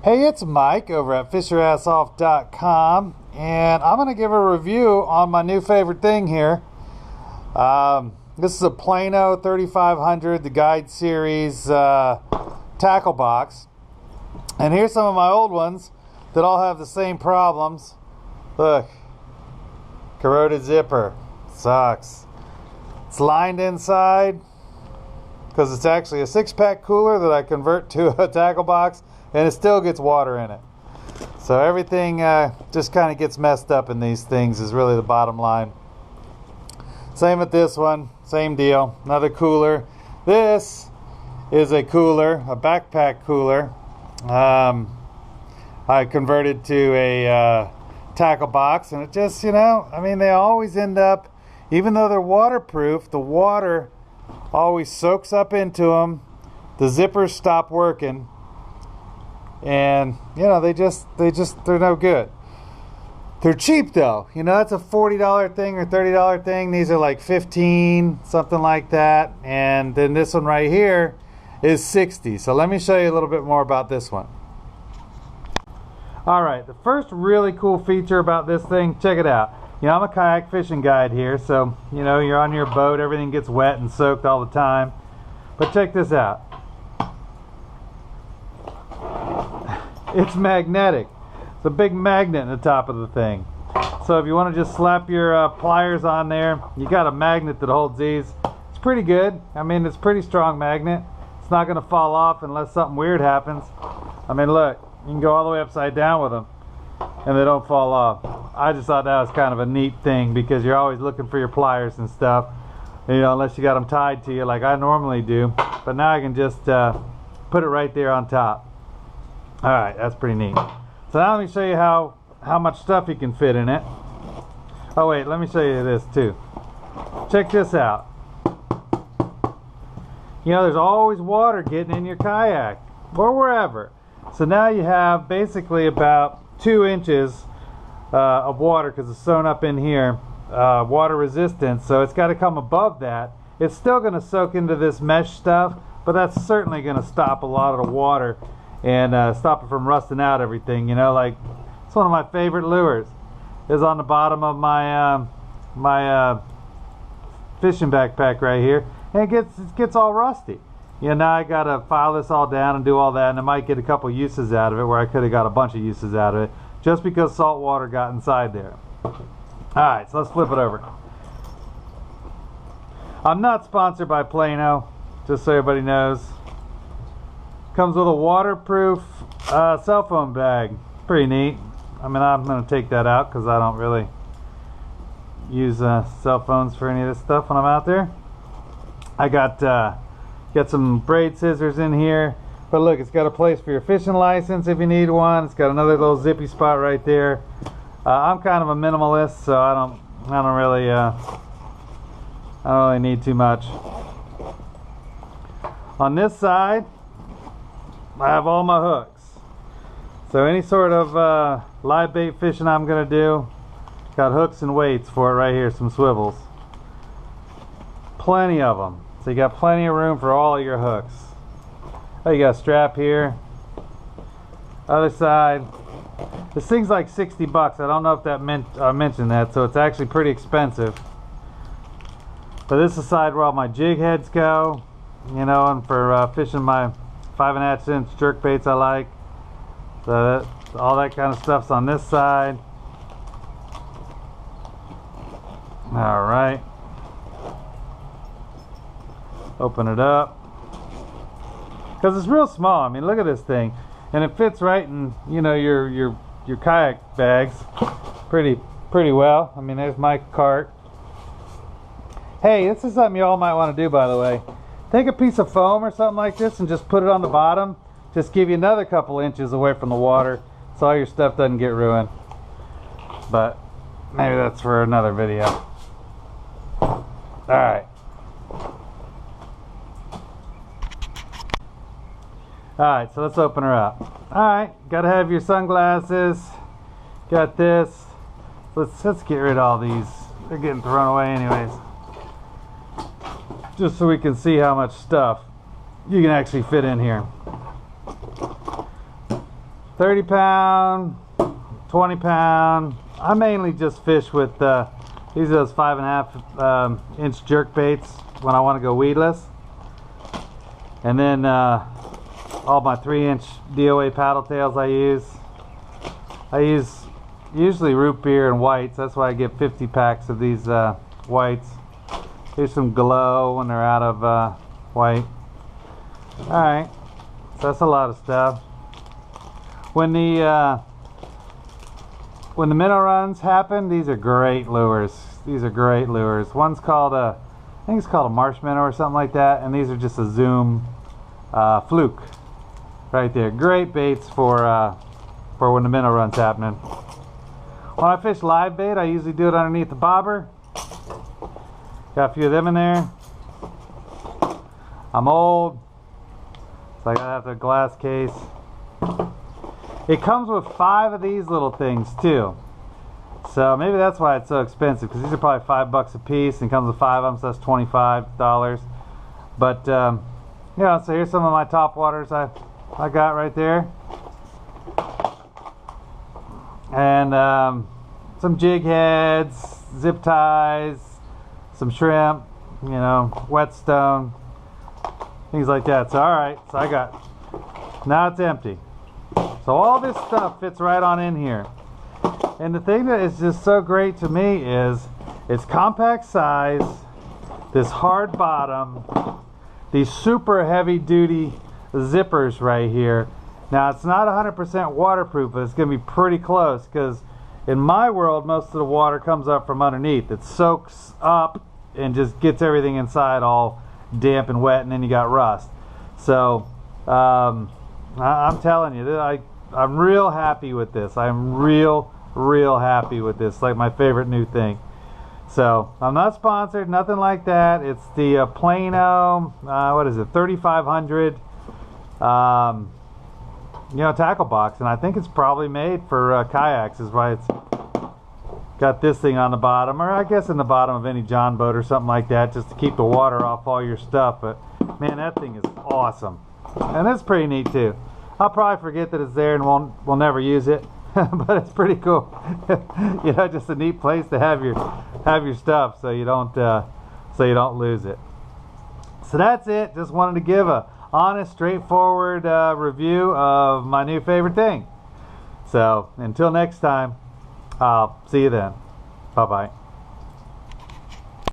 Hey, it's Mike over at fishyourassoff.com, and I'm going to give a review on my new favorite thing here. This is a Plano 3500, the Guide Series tackle box. And here's some of my old ones that all have the same problems. Look, corroded zipper, sucks. It's lined inside because it's actually a 6-pack cooler that I convert to a tackle box, and it still gets water in it. So everything just kind of gets messed up in these things is really the bottom line. Same with this one, same deal, another cooler. This is a cooler, a backpack cooler. I converted to a tackle box, and it just, you know, I mean, they always end up, even though they're waterproof, the water always soaks up into them. The zippers stop working, and you know, they're no good. They're cheap though, you know, that's a $40 thing or $30 thing. These are like $15, something like that. And then this one right here is $60. So let me show you a little bit more about this one. All right, the first really cool feature about this thing, check it out. You know, I'm a kayak fishing guide here, so you know, you're on your boat, everything gets wet and soaked all the time. But check this out. It's magnetic. It's a big magnet in the top of the thing. So if you want to just slap your pliers on there, you got a magnet that holds these. It's pretty good. I mean, it's a pretty strong magnet. It's not going to fall off unless something weird happens. I mean, look, you can go all the way upside down with them and they don't fall off. I just thought that was kind of a neat thing because you're always looking for your pliers and stuff, you know, unless you got them tied to you like I normally do. But now I can just put it right there on top. All right, that's pretty neat. So now let me show you how much stuff you can fit in it. Oh wait, let me show you this too. Check this out. You know, there's always water getting in your kayak or wherever. So now you have basically about 2 inches of water because it's sewn up in here, water resistance. So it's got to come above that. It's still going to soak into this mesh stuff, but that's certainly going to stop a lot of the water and stop it from rusting out everything. You know, like, it's one of my favorite lures. Is on the bottom of my my fishing backpack right here, and it gets all rusty. You know, now I gotta file this all down and do all that, and I might get a couple uses out of it where I could have got a bunch of uses out of it just because salt water got inside there. Alright, so let's flip it over. I'm not sponsored by Plano, just so everybody knows. Comes with a waterproof cell phone bag. Pretty neat. I mean, I'm going to take that out because I don't really use cell phones for any of this stuff when I'm out there. I got some braid scissors in here. But look, it's got a place for your fishing license if you need one. It's got another little zippy spot right there. I'm kind of a minimalist, so I don't really need too much. On this side, I have all my hooks. So any sort of live bait fishing I'm going to do, got hooks and weights for it right here, some swivels. Plenty of them. So you got plenty of room for all of your hooks. Oh, you got a strap here. Other side. This thing's like 60 bucks. I don't know if that I mentioned that, so it's actually pretty expensive. But this is the side where all my jig heads go, you know, and for fishing my 5.5 inch jerk baits I like. So all that kind of stuff's on this side. Alright. Open it up. Because it's real small. I mean, look at this thing. And it fits right in, you know, your kayak bags pretty well. I mean, there's my cart. Hey, this is something you all might want to do, by the way. Take a piece of foam or something like this and just put it on the bottom. Just give you another couple inches away from the water so all your stuff doesn't get ruined. But maybe that's for another video. Alright. Alright, so let's open her up. Alright, gotta have your sunglasses. Got this. Let's get rid of all these. They're getting thrown away anyways. Just so we can see how much stuff you can actually fit in here. 30 pound, 20 pound. I mainly just fish with these are those 5.5 inch jerk baits when I want to go weedless. And then all my 3-inch DOA paddle tails I use. I use usually root beer and whites. That's why I get 50 packs of these whites. Here's some glow when they're out of white. Alright, so that's a lot of stuff. When the minnow runs happen, these are great lures. These are great lures. One's called I think it's called a marsh minnow or something like that, and these are just a zoom fluke right there. Great baits for when the minnow run's happening. When I fish live bait, I usually do it underneath the bobber. Got a few of them in there. I'm old, so I gotta have the glass case. It comes with 5 of these little things too, so maybe that's why it's so expensive, because these are probably $5 a piece and comes with 5 of them, so that's $25. But yeah, so here's some of my top waters I got right there, and some jig heads, zip ties, some shrimp, you know, whetstone, things like that. So alright, so I got, now it's empty. So all this stuff fits right on in here. And the thing that is just so great to me is it's compact size, this hard bottom, these super heavy duty zippers right here. Now it's not 100% waterproof, but it's going to be pretty close, because in my world most of the water comes up from underneath. It soaks up and just gets everything inside all damp and wet, and then you got rust. So I'm telling you, I'm real happy with this. I'm real happy with this. Like my favorite new thing. So I'm not sponsored, nothing like that. It's the Plano, what is it, 3500 you know, tackle box, and I think it's probably made for kayaks, is why it's got this thing on the bottom, or I guess in the bottom of any John boat or something like that, just to keep the water off all your stuff. But man, that thing is awesome, and it's pretty neat too. I'll probably forget that it's there and we'll never use it, but it's pretty cool. You know, just a neat place to have your stuff, so you don't lose it. So that's it. Just wanted to give a honest, straightforward review of my new favorite thing. So until next time, I'll see you then. Bye bye.